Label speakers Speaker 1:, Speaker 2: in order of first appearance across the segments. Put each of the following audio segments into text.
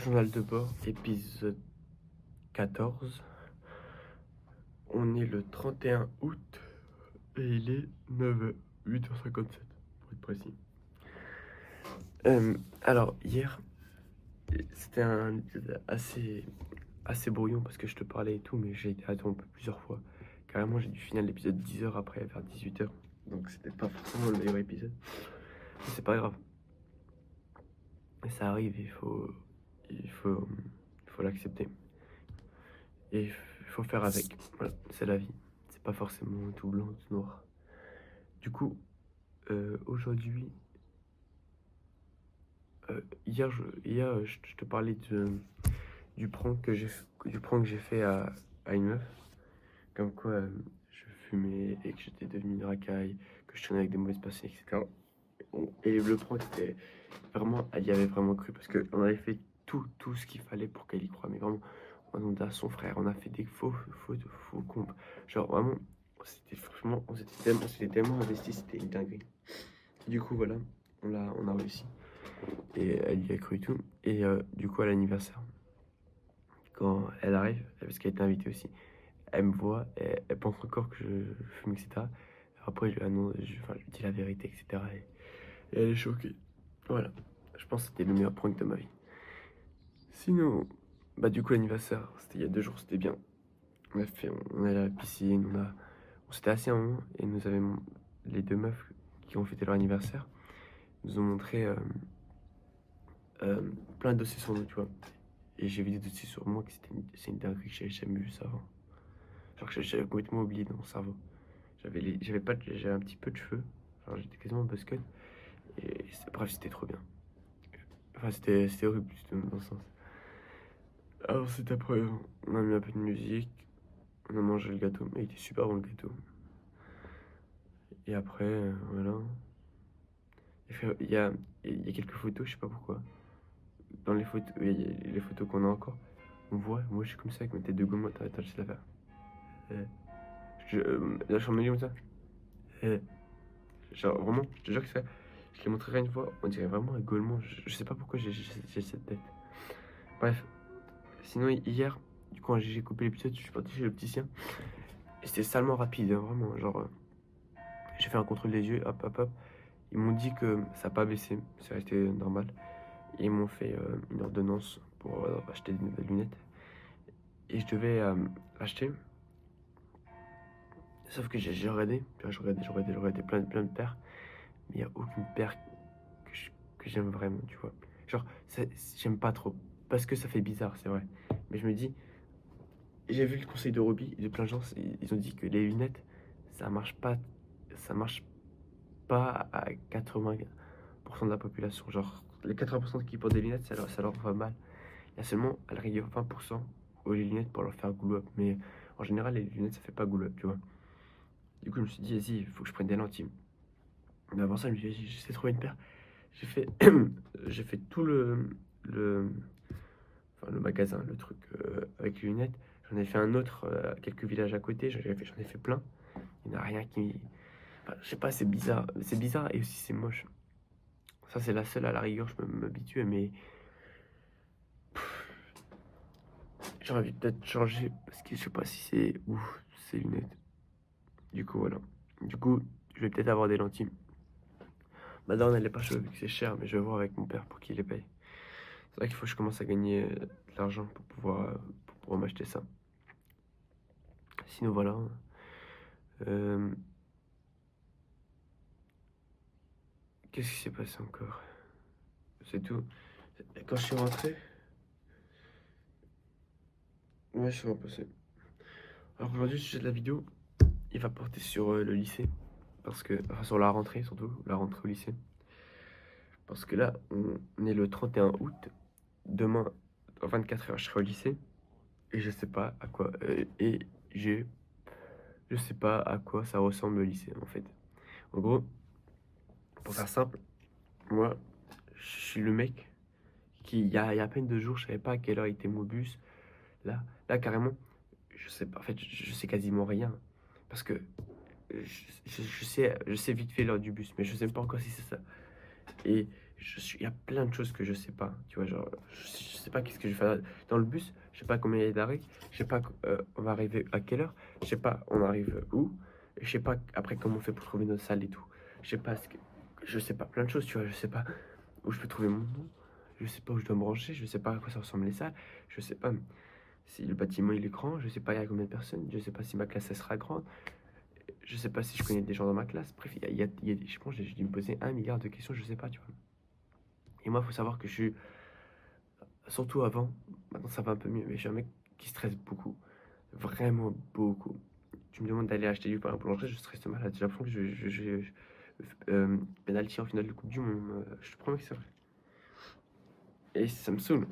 Speaker 1: Journal de bord, épisode 14. On est le 31 août et il est 9h, 8h57 pour être précis. Alors, hier, c'était un épisode assez brouillon parce que je te parlais et tout, mais j'ai été interrompu plusieurs fois. Carrément, j'ai dû finir l'épisode 10h après, vers 18h. Donc, c'était pas forcément le meilleur épisode. Mais c'est pas grave. Ça arrive, il faut l'accepter. Et il faut faire avec. Voilà, c'est la vie. C'est pas forcément tout blanc, tout noir. Du coup, aujourd'hui, hier, je te parlais du prank que j'ai fait à une meuf. Comme quoi, je fumais et que j'étais devenu une racaille, que je traînais avec des mauvaises personnes, etc. Et le prank était vraiment, elle y avait vraiment cru parce qu'on avait fait tout ce qu'il fallait pour qu'elle y croie. Mais vraiment, on a demandé à son frère, on a fait des faux comptes. Genre vraiment, on s'était tellement investi, c'était une dinguerie. Du coup, voilà, on a réussi. Et elle y a cru et tout. Et du coup, à l'anniversaire, quand elle arrive, parce qu'elle était invitée aussi, elle me voit, elle pense encore que je fume, etc. Après, je lui annonce, je lui dis la vérité, etc. Et elle est choquée. Voilà, je pense que c'était le meilleur prank de ma vie. Sinon, bah du coup, l'anniversaire, c'était il y a 2 jours, c'était bien. On est allé à la piscine, on s'était assis un moment et les deux meufs qui ont fêté leur anniversaire nous ont montré plein de dossiers sur nous, tu vois. Et j'ai vu des dossiers sur moi que c'est une dinguerie que j'avais jamais vu ça avant. Genre que j'avais complètement oublié dans mon cerveau. J'avais un petit peu de cheveux, genre j'étais quasiment buzzcut. Et bref, c'était trop bien. Enfin, c'était horrible dans ce sens. Alors, c'était après, on a mis un peu de musique, on a mangé le gâteau, mais il était super bon le gâteau. Et après, voilà. Il y a quelques photos, je sais pas pourquoi. Dans les photos qu'on a encore, on voit, moi je suis comme ça avec ma tête de gomme, t'as juste la faire. Là, je suis en milieu comme ça. Genre, vraiment, je te jure que c'est. Je l'ai montré une fois, on dirait vraiment un gaulement. Je sais pas pourquoi j'ai cette tête. Bref, sinon, hier, du coup, quand j'ai coupé l'épisode, je suis parti chez l'opticien. Et c'était salement rapide, hein, vraiment. Genre, j'ai fait un contrôle des yeux, hop, hop, hop. Ils m'ont dit que ça n'a pas baissé, c'est resté normal. Et ils m'ont fait une ordonnance pour acheter des nouvelles lunettes. Et je devais acheter. Sauf que j'ai regardé, puis j'ai regardé plein de paires. Mais il n'y a aucune paire que j'aime vraiment, tu vois. Genre, j'aime pas trop. Parce que ça fait bizarre, c'est vrai. Mais je me dis, j'ai vu le conseil de Roby et de plein de gens, ils ont dit que les lunettes, ça marche pas, ça marche pas à 80% de la population. Genre, les 80% qui portent des lunettes, ça leur va mal. Il y a seulement, à la rigueur, 20% aux lunettes pour leur faire glow up. Mais en général, les lunettes, ça fait pas glow up, tu vois. Du coup, je me suis dit, vas-y, il faut que je prenne des lentilles. Mais avant ça, je me suis dit, j'essaie de trouver une paire. J'ai fait, j'ai fait tout le, enfin, le magasin, le truc avec les lunettes. J'en ai fait un autre à quelques villages à côté. J'en ai fait plein. Il n'y en a rien qui. Enfin, je sais pas, c'est bizarre. C'est bizarre et aussi c'est moche. Ça, c'est la seule à la rigueur, je peux m'habituer, mais j'ai envie peut-être de changer parce que je sais pas si c'est ouf ces lunettes. Du coup, voilà. Du coup, je vais peut-être avoir des lentilles. Ma daronne, elle est pas chaude vu que c'est cher, mais je vais voir avec mon père pour qu'il les paye. C'est vrai qu'il faut que je commence à gagner de l'argent pour pouvoir m'acheter ça. Sinon, voilà. Euh, Qu'est-ce qui s'est passé encore? C'est tout. Quand je suis rentré, ouais, je suis repassé. Alors aujourd'hui, le sujet de la vidéo, il va porter sur le lycée. Enfin, sur la rentrée surtout, la rentrée au lycée. Parce que là, on est le 31 août. Demain, à 24h, je serai au lycée. Et je sais pas à quoi. Je sais pas à quoi ça ressemble le lycée, en fait. En gros, pour faire simple, moi, je suis le mec qui, il y a à peine 2 jours, je savais pas à quelle heure était mon bus. Là, carrément, je sais pas. En fait, je sais quasiment rien. Parce que je sais vite fait l'heure du bus, mais je sais pas encore si c'est ça. Et il y a plein de choses que je sais pas, tu vois, genre, je sais pas qu'est-ce que je vais faire dans le bus, je sais pas combien il y a d'arrêts, je sais pas, on va arriver à quelle heure, je sais pas, on arrive où, et je sais pas après comment on fait pour trouver notre salle et tout. Je sais pas je sais pas plein de choses, tu vois, je sais pas où je peux trouver mon nom, je sais pas où je dois me brancher, je sais pas à quoi ça ressemble les salles, je sais pas si le bâtiment il est grand, je sais pas il y a combien de personnes, je sais pas si ma classe elle sera grande, je sais pas si je connais des gens dans ma classe, bref, je pense que j'ai dû me poser 1 milliard de questions, je sais pas, tu vois. Et moi, il faut savoir que je suis, surtout avant, maintenant ça va un peu mieux, mais je suis un mec qui stresse beaucoup, vraiment beaucoup. Tu me demandes d'aller acheter du pain à la boulangerie, je stresse malade. J'ai l'impression que penalty en finale de Coupe du Monde, je te promets que c'est vrai. Et ça me saoule.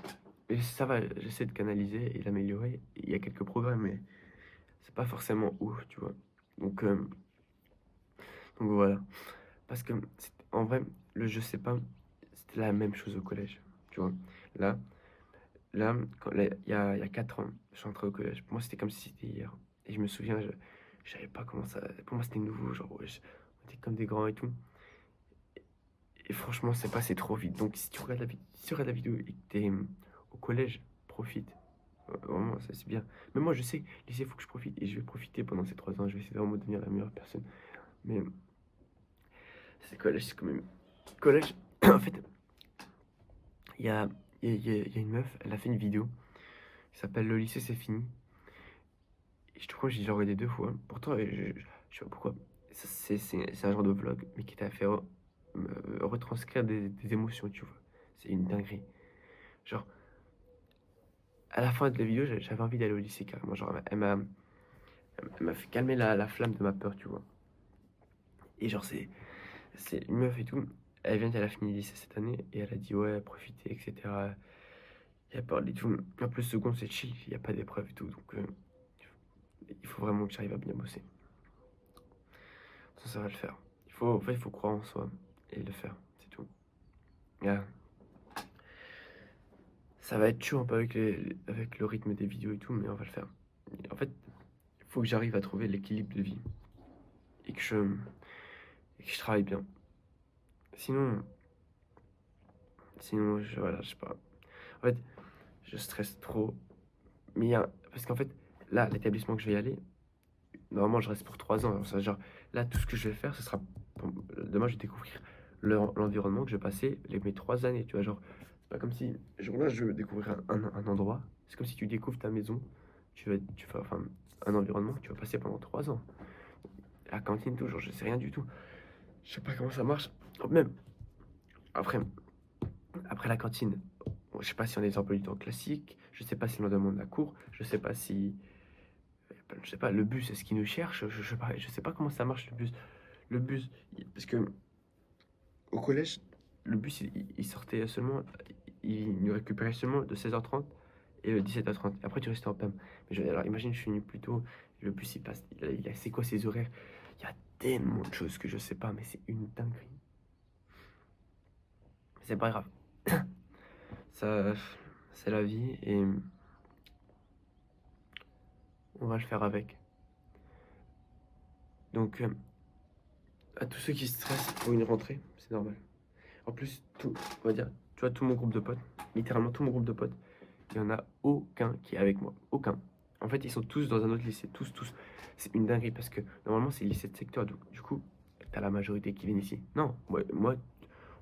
Speaker 1: Et ça va, j'essaie de canaliser et d'améliorer. Il y a quelques progrès, mais c'est pas forcément ouf, tu vois. Donc, euh, donc voilà. Parce que en vrai, le je sais pas, c'était la même chose au collège, tu vois. Là, il y a 4 ans, je suis entré au collège. Pour moi, c'était comme si c'était hier. Et je me souviens, je savais pas comment ça. Pour moi, c'était nouveau. Genre, ouais, on était comme des grands et tout. Et franchement, c'est passé trop vite. Donc, si tu regardes si tu regardes la vidéo et que t'es au collège, profite. Vraiment, ça c'est bien. Mais moi, je sais, lycée, il faut que je profite. Et je vais profiter pendant ces 3 ans. Je vais essayer de vraiment devenir la meilleure personne. Mais c'est collège, c'est quand même. Collège, en fait, il y a, il y a une meuf, elle a fait une vidéo qui s'appelle Le lycée, c'est fini. Et je crois que j'ai déjà regardé 2 fois. Pourtant, je sais pas pourquoi. C'est un genre de vlog, mais qui t'a fait retranscrire des émotions, tu vois. C'est une dinguerie. Genre, à la fin de la vidéo, j'avais envie d'aller au lycée carrément. Genre, elle m'a fait calmer la flamme de ma peur, tu vois. Et genre, c'est une meuf et tout. Elle a fini le lycée cette année et elle a dit ouais, profitez, etc. Et elle parle et tout. En plus, second, c'est chill, il n'y a pas d'épreuve et tout. Donc, il faut vraiment que j'arrive à bien bosser. Ça va le faire. En fait, il faut croire en soi et le faire, c'est tout. Ah, ça va être chaud un peu avec le rythme des vidéos et tout, mais on va le faire. En fait, il faut que j'arrive à trouver l'équilibre de vie et et que je travaille bien. Sinon, voilà, je sais pas. En fait, je stresse trop. Mais parce qu'en fait, là, l'établissement que je vais y aller, normalement, je reste pour 3 ans. Alors, ça, genre, là, tout ce que je vais faire, ce sera. Demain, je vais découvrir l'environnement que je vais passer mes 3 années. Tu vois, genre, c'est pas comme si. Genre là, je vais découvrir un endroit. C'est comme si tu découvres ta maison. Enfin, un environnement que tu vas passer pendant 3 ans. La cantine, tout, genre, je sais rien du tout. Je sais pas comment ça marche. Même, après, après la cantine, bon, je sais pas si on est des emplois du temps classiques. Je sais pas si on demande la cour. Je sais pas si. Je sais pas, le bus, est-ce qu'il nous cherche? Je sais pas comment ça marche le bus. Parce que au collège, le bus, il sortait seulement, il nous récupérait seulement de 16h30 et 17h30. Après, tu restais en PAM. Alors, imagine, je suis venu plus tôt, le bus, il passe, c'est quoi ses horaires? Il y a tellement de choses que je sais pas, mais c'est une dinguerie. C'est pas grave. Ça, c'est la vie et on va le faire avec. Donc, à tous ceux qui stressent pour une rentrée, c'est normal. En plus, on va dire, tu vois, tout mon groupe de potes, littéralement tout mon groupe de potes, il n'y en a aucun qui est avec moi. Aucun. En fait, ils sont tous dans un autre lycée. Tous, tous. C'est une dinguerie parce que normalement, c'est le lycée de secteur. Du coup, t'as la majorité qui viennent ici. Non, moi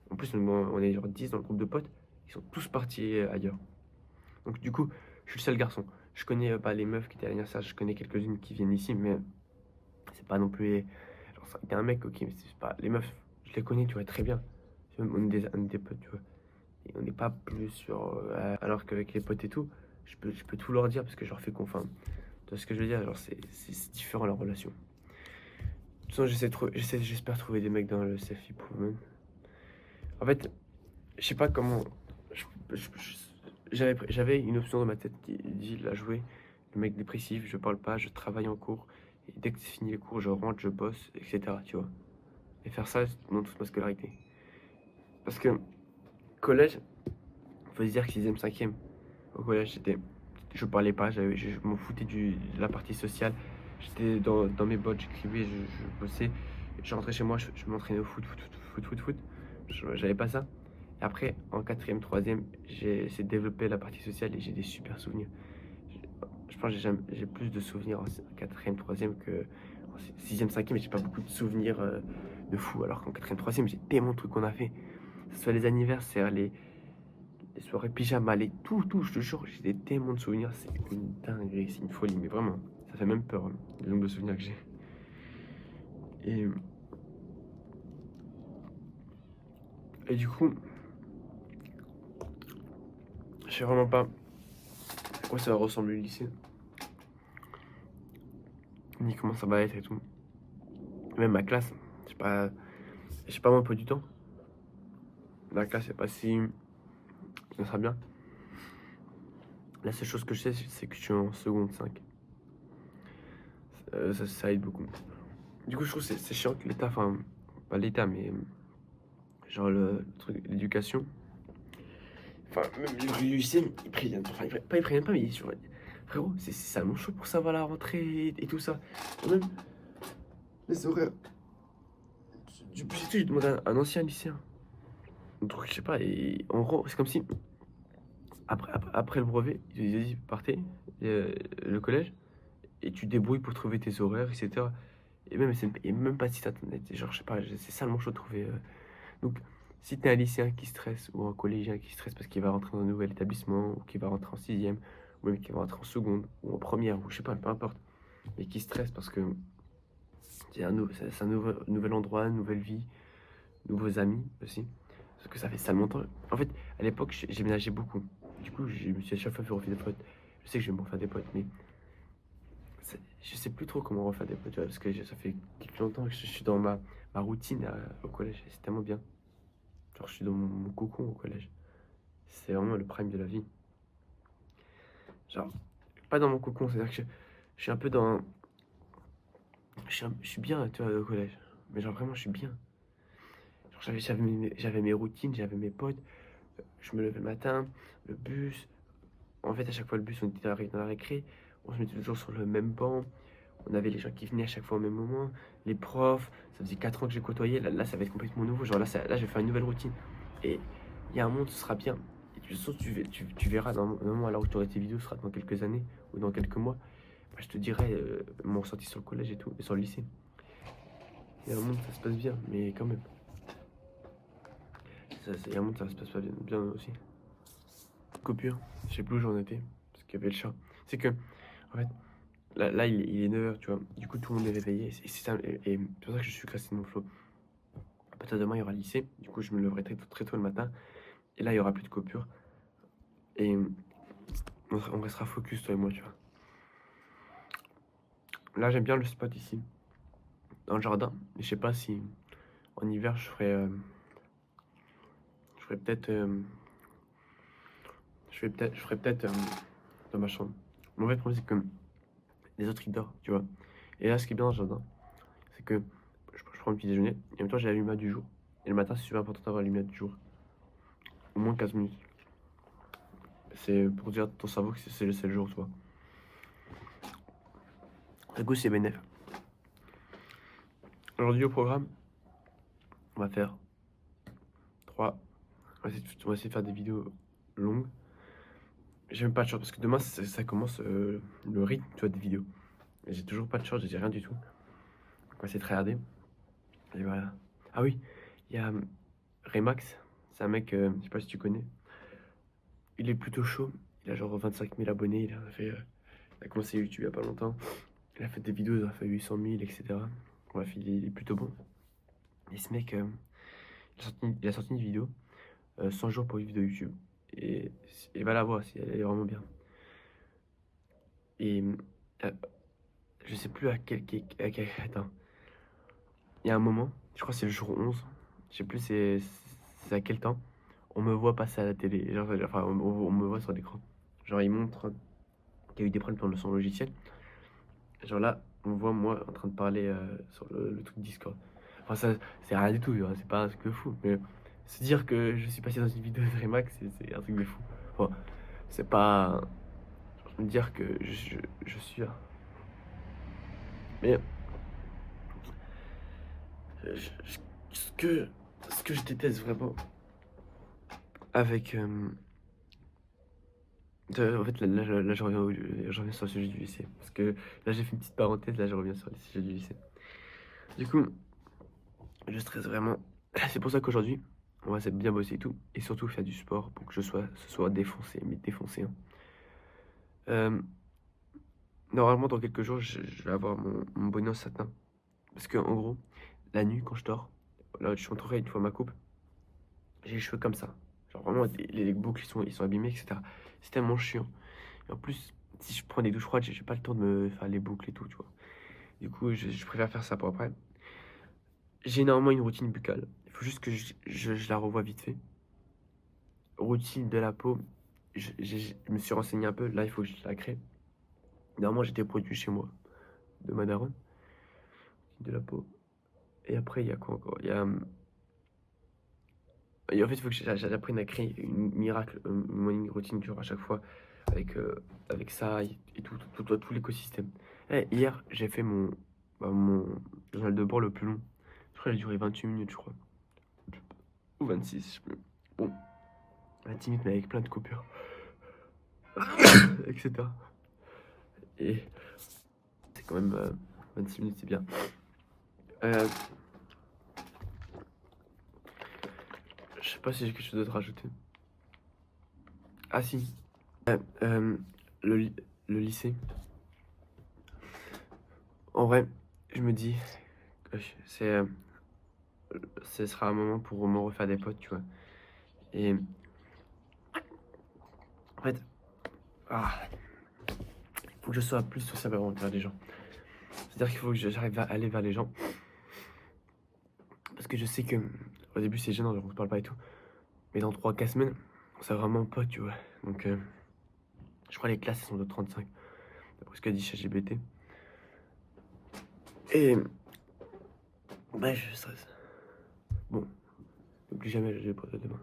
Speaker 1: en plus, on est genre 10 dans le groupe de potes. Ils sont tous partis ailleurs. Donc, du coup, je suis le seul garçon. Je connais pas les meufs qui étaient à l'anniversaire. Je connais quelques-unes qui viennent ici, mais c'est pas non plus. Genre, t'es un mec, ok, mais c'est pas. Les meufs, je les connais, tu vois, très bien. On est des potes, tu vois. Et on n'est pas plus sur. Alors qu'avec les potes et tout, je peux tout leur dire parce que je leur fais confiance. Tu vois ce que je veux dire? Genre, c'est différent leur relation. De toute façon, j'espère trouver des mecs dans le self improvement. En fait, je sais pas comment. J'avais une option dans ma tête qui dit la jouer. Le mec dépressif, je parle pas, je travaille en cours. Et dès que c'est fini les cours, je rentre, je bosse, etc. Tu vois. Et faire ça pendant toute ma scolarité. Parce que collège, faut se dire que 6ème, 5ème, au collège, je parlais pas, je m'en foutais de la partie sociale. J'étais dans mes bottes, j'écrivais, je bossais. Je rentrais chez moi, je m'entraînais au foot. J'avais pas ça. Et après, en quatrième, troisième, j'ai essayé de développer la partie sociale et j'ai des super souvenirs. Je je pense que j'ai plus de souvenirs en quatrième, troisième que en sixième, cinquième. J'ai pas beaucoup de souvenirs de fou. Alors qu'en quatrième, troisième, j'ai tellement de trucs qu'on a fait. Que ce soit les anniversaires, les soirées pyjama, tout, je te jure, j'ai tellement de souvenirs. C'est une dinguerie, c'est une folie, mais vraiment, ça fait même peur, hein, le nombre de souvenirs que j'ai. Et, et du coup, je sais vraiment pas à quoi ça va ressembler le lycée, ni comment ça va être et tout. Même ma classe, je sais pas mon emploi du temps. La classe, c'est pas si. Ça sera bien. La seule chose que je sais, c'est que je suis en seconde 5. Ça aide beaucoup. Du coup, je trouve que c'est chiant que l'État, enfin, pas l'État, mais genre le truc, l'éducation. Enfin, même le lycée, ils préviennent. Enfin, ils préviennent pas, mais frérot, c'est salement chaud pour savoir la rentrée et tout ça. Même les horaires. Du plus, je demande à un ancien lycéen. Un truc, je sais pas, et en gros, c'est comme si, après le brevet, ils disaient, vas-y, partez, le collège, et tu te débrouilles pour trouver tes horaires, etc. Et même pas si t'attendais, genre, je sais pas, c'est salement chaud de trouver. Donc, si t'es un lycéen qui stresse, ou un collégien qui stresse parce qu'il va rentrer dans un nouvel établissement, ou qu'il va rentrer en sixième, ou même qu'il va rentrer en seconde, ou en première, ou je sais pas, peu importe, mais qui stresse parce que c'est un nouvel endroit, une nouvelle vie, nouveaux amis aussi. Parce que ça fait salement longtemps. En fait, à l'époque, j'ai ménagé beaucoup. Du coup, je me suis à chaque fois fait refaire des potes. Je sais que je vais me refaire des potes, mais je sais plus trop comment refaire des potes, tu vois, parce que ça fait quelque longtemps que je suis dans ma routine au collège. Et c'est tellement bien. Genre, je suis dans mon cocon au collège. C'est vraiment le prime de la vie. Genre, pas dans mon cocon, c'est-à-dire que je suis un peu dans. Je suis bien, tu vois, au collège. Mais genre, vraiment, je suis bien. Genre, j'avais mes routines, j'avais mes potes. Je me levais le matin, le bus. En fait, à chaque fois, le bus, on était dans la récré. On se mettait toujours sur le même banc. On avait les gens qui venaient à chaque fois au même moment. Les profs, ça faisait 4 ans que j'ai côtoyé. Là, ça va être complètement nouveau. Genre là, je vais faire une nouvelle routine. Et il y a un monde, ce sera bien. Et de toute façon, tu verras dans le moment là où tu auras tes vidéos, ce sera dans quelques années ou dans quelques mois. Bah, je te dirai mon ressenti sur le collège et tout, et sur le lycée. Il y a un monde, ça se passe bien, mais quand même. Il y a un monde, ça se passe pas bien aussi. Coupure, je sais plus où j'en étais, parce qu'il y avait le chat. C'est que, en fait, là il est 9h, tu vois. Du coup, tout le monde est réveillé. Et c'est pour ça que je suis cassé de mon flow. À partir de demain, il y aura le lycée. Du coup, je me leverai très tôt le matin. Et là, il y aura plus de coupure. Et on restera focus, toi et moi, tu vois. Là, j'aime bien le spot ici, dans le jardin. Mais je sais pas si en hiver, je ferais peut-être. Je ferais peut-être dans ma chambre. Mais en fait, le problème, c'est que les autres, ils dorment, tu vois. Et là, ce qui est bien dans le jardin, c'est que je prends le petit déjeuner. Et en même temps, j'ai la lumière du jour. Et le matin, c'est super important d'avoir la lumière du jour. Au moins 15 minutes. C'est pour dire à ton cerveau que c'est le jour, toi. Du coup, c'est bénéf. Aujourd'hui, au programme, on va faire 3. On va essayer de faire des vidéos longues. J'ai même pas de short parce que demain, ça commence le rythme, tu vois, des vidéos. Et j'ai toujours pas de short, j'ai rien du tout. Donc, on va essayer de regarder. Et voilà. Ah oui, il y a Remax. C'est un mec, je sais pas si tu connais. Il est plutôt chaud. Il a genre 25 000 abonnés. Il a commencé YouTube il y a pas longtemps. Il a fait des vidéos, il a fait 800 000, etc. Bref, il est plutôt bon. Et ce mec, il a sorti une vidéo 100 jours pour vivre de YouTube. Et va la voir, elle est vraiment bien. Et euh, je sais plus attends. Il y a un moment, je crois que c'est le jour 11. Je sais plus c'est à quel temps. On me voit passer à la télé. Genre, enfin, on me voit sur l'écran. Genre, il montre qu'il y a eu des problèmes dans son logiciel. Genre là, on voit moi en train de parler sur le truc Discord. Enfin, ça, c'est rien du tout, hein, c'est pas un truc de fou. Mais se dire que je suis passé dans une vidéo de Remax, c'est un truc de fou. Enfin, c'est pas. Me dire que je suis là. Mais ce que je déteste vraiment, avec, en fait, là, je reviens sur le sujet du lycée. Parce que là, j'ai fait une petite parenthèse, là, je reviens sur le sujet du lycée. Du coup, je stresse vraiment. C'est pour ça qu'aujourd'hui, on va bien bosser et tout. Et surtout faire du sport pour que ce soit défoncé, mais défoncé, hein. Euh, Normalement, dans quelques jours, je vais avoir mon bonus atteint. Parce que, en gros, la nuit, quand je dors, là, je montrerai une fois ma coupe, j'ai les cheveux comme ça. Genre vraiment, les boucles, ils sont abîmés, etc. C'est tellement chiant. Et en plus, si je prends des douches froides, j'ai pas le temps de me faire les boucles et tout, tu vois. Du coup, je préfère faire ça pour après. J'ai énormément une routine buccale. Il faut juste que je la revoie vite fait. Routine de la peau, je me suis renseigné un peu. Là, il faut que je la crée. Normalement, j'ai des produits chez moi, de ma daronne, de la peau. Et après, il y a quoi encore? Et en fait, il faut que j'apprenne à créer une miracle, une routine, genre à chaque fois, avec, avec ça et tout l'écosystème. Eh, hier, j'ai fait mon journal de bord le plus long. Je crois qu'il a duré 28 minutes, je crois. Ou 26, je sais plus. Bon, 20 minutes, mais avec plein de coupures, etc. Et c'est quand même 26 minutes, c'est bien. Euh, je sais pas si j'ai quelque chose d'autre à rajouter. Ah si, euh, euh, le, ly- le lycée. En vrai, je me dis, c'est, ce sera un moment pour me refaire des potes, tu vois. Et en fait, faut que je sois plus sociable vers les gens. C'est-à-dire qu'il faut que j'arrive à aller vers les gens. Parce que je sais que au début c'est gênant, genre on se parle pas et tout. Mais dans 3 4 semaines, on sera vraiment potes, tu vois. Donc je crois que les classes elles sont de 35. D'après ce qu'a dit ChatGPT. Et bref, je stresse. Bon, plus jamais je vais pas demain.